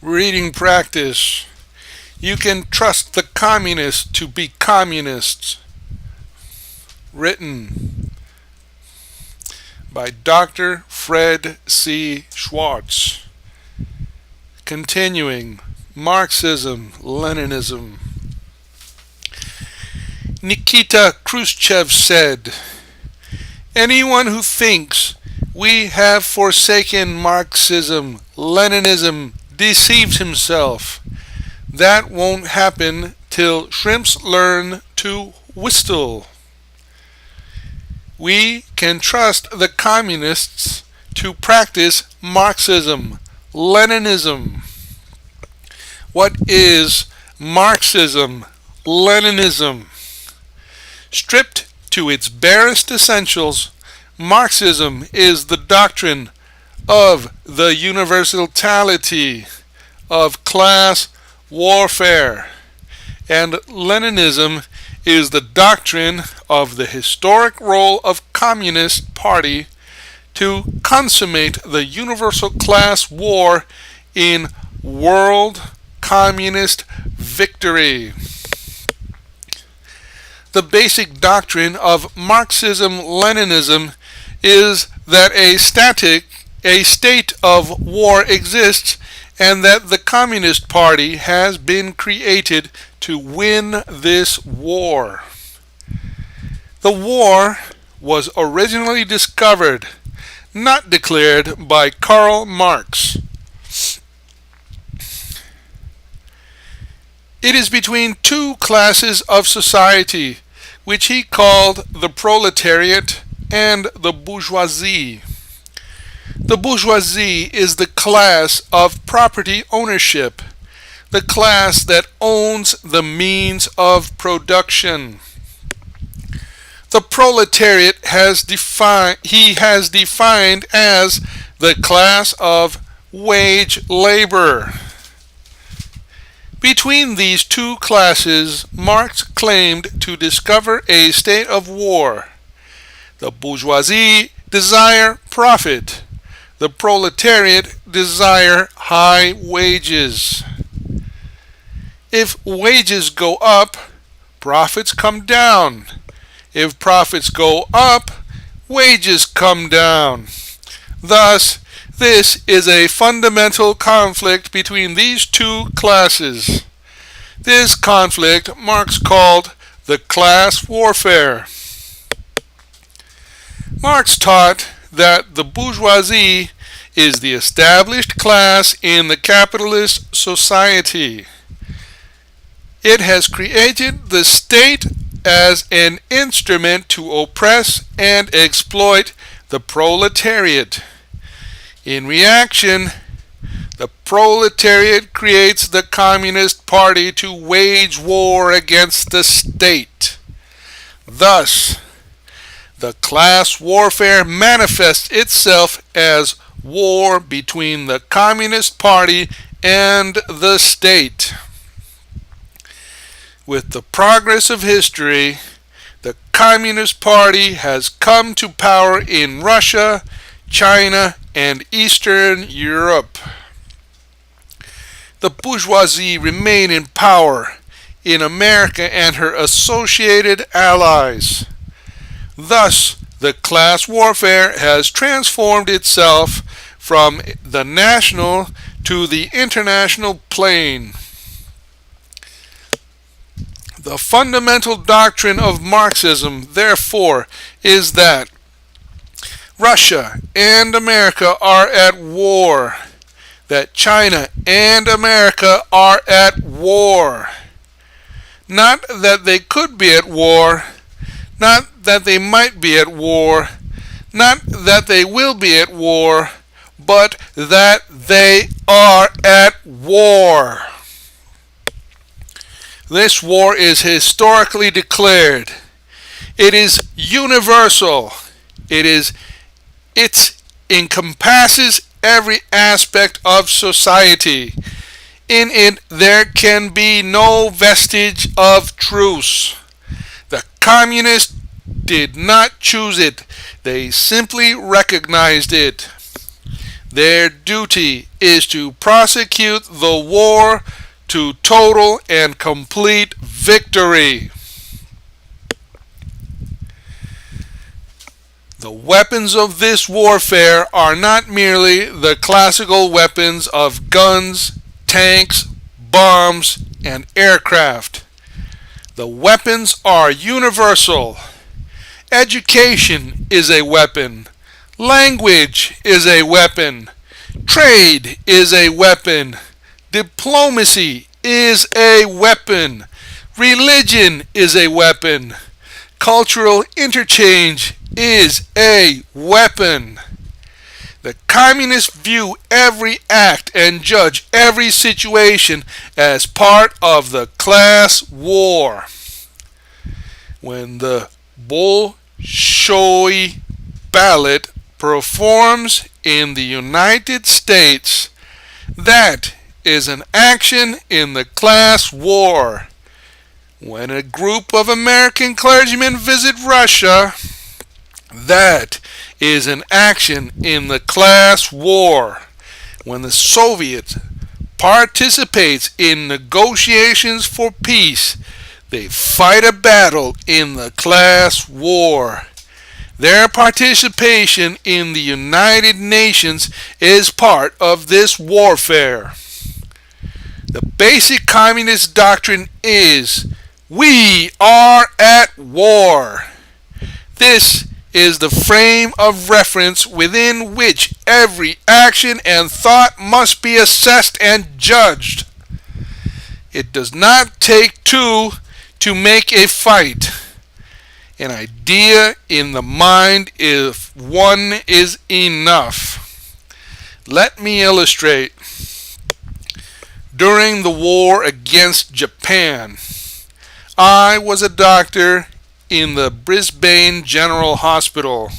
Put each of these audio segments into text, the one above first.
Reading practice. You can trust the communists to be communists. Written by Dr. Fred C. Schwarz. Continuing. Marxism, Leninism. Nikita Khrushchev said, "Anyone who thinks we have forsaken Marxism, Leninism, deceives himself. That won't happen till shrimps learn to whistle." We can trust the communists to practice Marxism, Leninism. What is Marxism, Leninism? Stripped to its barest essentials, Marxism is the doctrine of the universality of class warfare, and Leninism is the doctrine of the historic role of Communist Party to consummate the universal class war in world communist victory. The basic doctrine of Marxism-Leninism is that a state of war exists and that the Communist Party has been created to win this war. The war was originally discovered, not declared, by Karl Marx. It is between two classes of society, which he called the proletariat and the bourgeoisie. The bourgeoisie is the class of property ownership, the class that owns the means of production. The proletariat he has defined as the class of wage labor. Between these two classes, Marx claimed to discover a state of war. The bourgeoisie desire profit. The proletariat desire high wages. If wages go up, profits come down. If profits go up, wages come down. Thus, this is a fundamental conflict between these two classes. This conflict Marx called the class warfare. Marx taught that the bourgeoisie is the established class in the capitalist society. It has created the state as an instrument to oppress and exploit the proletariat. In reaction, the proletariat creates the Communist Party to wage war against the state. Thus, the class warfare manifests itself as war between the Communist Party and the state. With the progress of history, the Communist Party has come to power in Russia, China, and Eastern Europe. The bourgeoisie remain in power in America and her associated allies. Thus, the class warfare has transformed itself from the national to the international plane. The fundamental doctrine of Marxism, therefore, is that Russia and America are at war, that China and America are at war. Not that they could be at war, not that they might be at war, not that they will be at war, but that they are at war. This war is historically declared. It is universal. It encompasses every aspect of society. In it there can be no vestige of truce. The communists did not choose it. They simply recognized it. Their duty is to prosecute the war to total and complete victory. The weapons of this warfare are not merely the classical weapons of guns, tanks, bombs, and aircraft. The weapons are universal. Education is a weapon. Language is a weapon. Trade is a weapon. Diplomacy is a weapon. Religion is a weapon. Cultural interchange is a weapon. The communists view every act and judge every situation as part of the class war. When the Bolshoi ballot performs in the United States, that is an action in the class war. When a group of American clergymen visit Russia, that is an action in the class war. When the Soviets participates in negotiations for peace, they fight a battle in the class war. Their participation in the United Nations is part of this warfare. The basic communist doctrine is, we are at war. This is the frame of reference within which every action and thought must be assessed and judged. It does not take two to make a fight. An idea in the mind, if one, is enough. Let me illustrate. During the war against Japan, I was a doctor in the Brisbane General Hospital.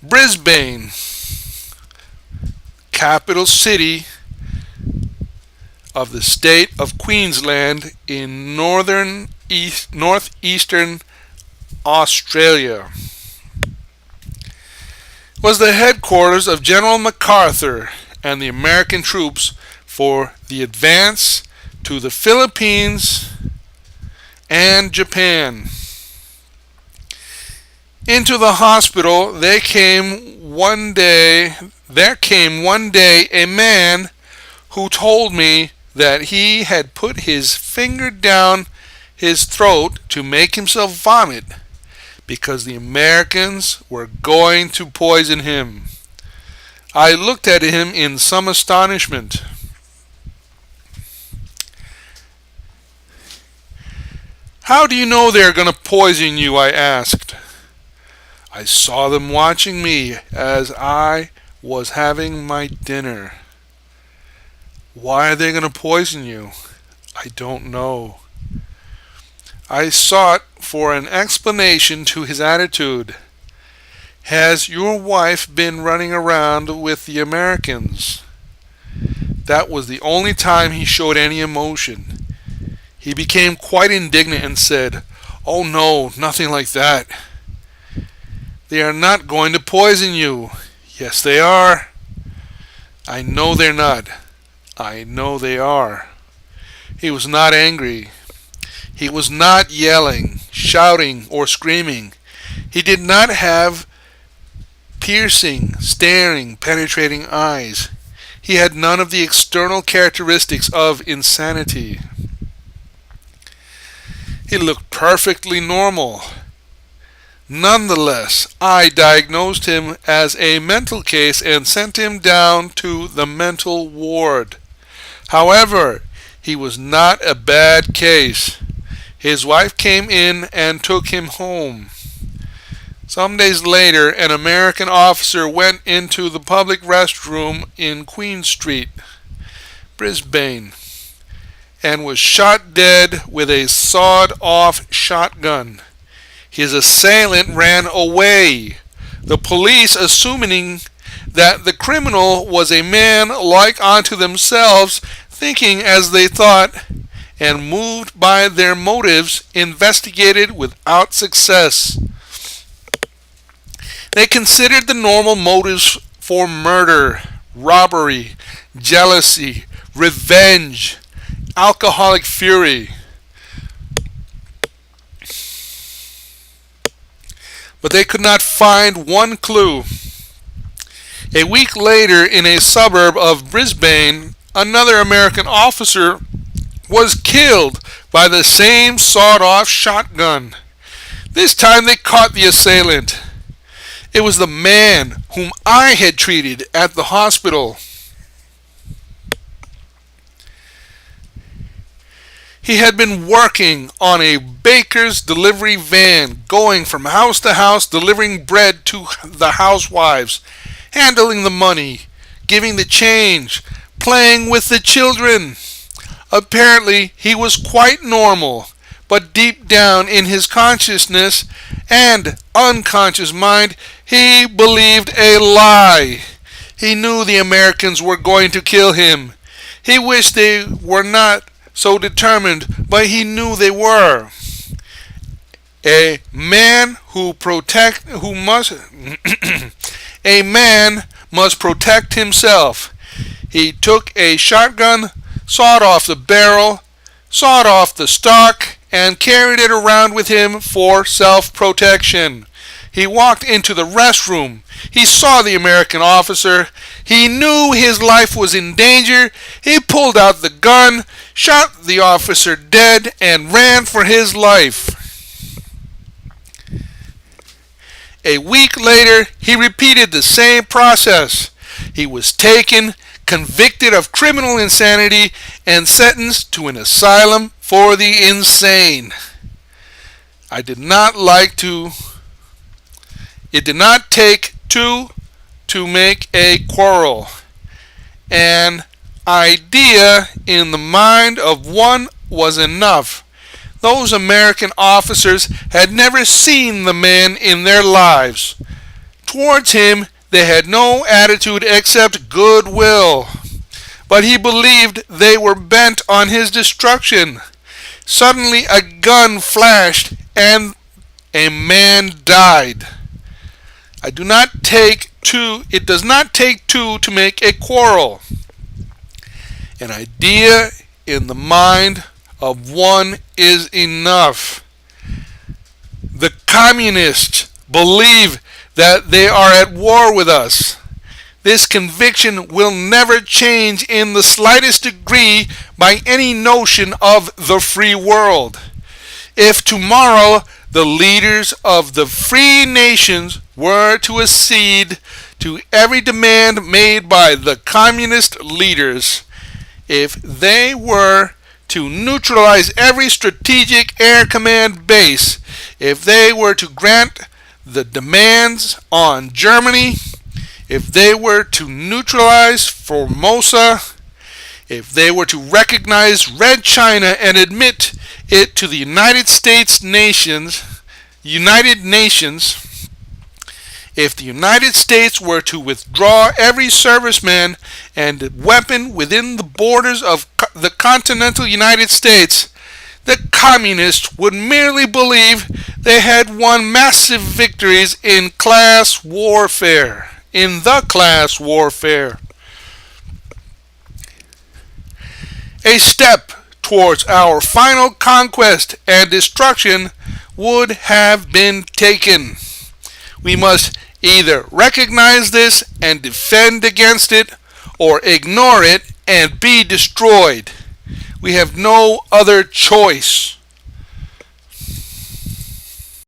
Brisbane, capital city of the state of Queensland in northeastern Australia, was the headquarters of General MacArthur and the American troops for the advance to the Philippines and Japan. Into the hospital there came one day a man who told me that he had put his finger down his throat to make himself vomit because the Americans were going to poison him. I looked at him in some astonishment. How do you know they're going to poison you? I asked. I saw them watching me as I was having my dinner. Why are they going to poison you? I don't know. I sought for an explanation to his attitude. Has your wife been running around with the Americans? That was the only time he showed any emotion. He became quite indignant and said, "Oh no, nothing like that. They are not going to poison you." "Yes, they are." "I know they're not." "I know they are." He was not angry. He was not yelling, shouting, or screaming. He did not have piercing, staring, penetrating eyes. He had none of the external characteristics of insanity. He looked perfectly normal. Nonetheless, I diagnosed him as a mental case and sent him down to the mental ward. However, he was not a bad case. His wife came in and took him home. Some days later, an American officer went into the public restroom in Queen Street, Brisbane, and was shot dead with a sawed-off shotgun. His assailant ran away. The police, assuming that the criminal was a man like unto themselves, thinking as they thought, and moved by their motives, investigated without success. They considered the normal motives for murder: robbery, jealousy, revenge, alcoholic fury. But they could not find one clue. A week later, in a suburb of Brisbane, another American officer was killed by the same sawed-off shotgun. This time they caught the assailant. It was the man whom I had treated at the hospital. He had been working on a baker's delivery van, going from house to house delivering bread to the housewives, handling the money, giving the change, playing with the children. Apparently, he was quite normal, but deep down in his consciousness and unconscious mind, he believed a lie. He knew the Americans were going to kill him. He wished they were not so determined, but he knew they were. A man a man must protect himself. He took a shotgun, sawed off the barrel, sawed off the stock, and carried it around with him for self-protection. He walked into the restroom. He saw the American officer. He knew his life was in danger. He pulled out the gun, shot the officer dead, and ran for his life. A week later, he repeated the same process. He was taken, convicted of criminal insanity, and sentenced to an asylum for the insane. It did not take two to make a quarrel. An idea in the mind of one was enough. Those American officers had never seen the man in their lives. Towards him, they had no attitude except goodwill. But he believed they were bent on his destruction. Suddenly a gun flashed and a man died. It does not take two to make a quarrel. An idea in the mind of one is enough. The communists believe that they are at war with us. This conviction will never change in the slightest degree by any notion of the free world. If tomorrow the leaders of the free nations were to accede to every demand made by the communist leaders, if they were to neutralize every strategic air command base, if they were to grant the demands on Germany, if they were to neutralize Formosa, if they were to recognize Red China and admit it to the United Nations, if the United States were to withdraw every serviceman and weapon within the borders of the continental United States, the communists would merely believe they had won massive victories in the class warfare. A step towards our final conquest and destruction would have been taken. We must either recognize this and defend against it, or ignore it and be destroyed. We have no other choice.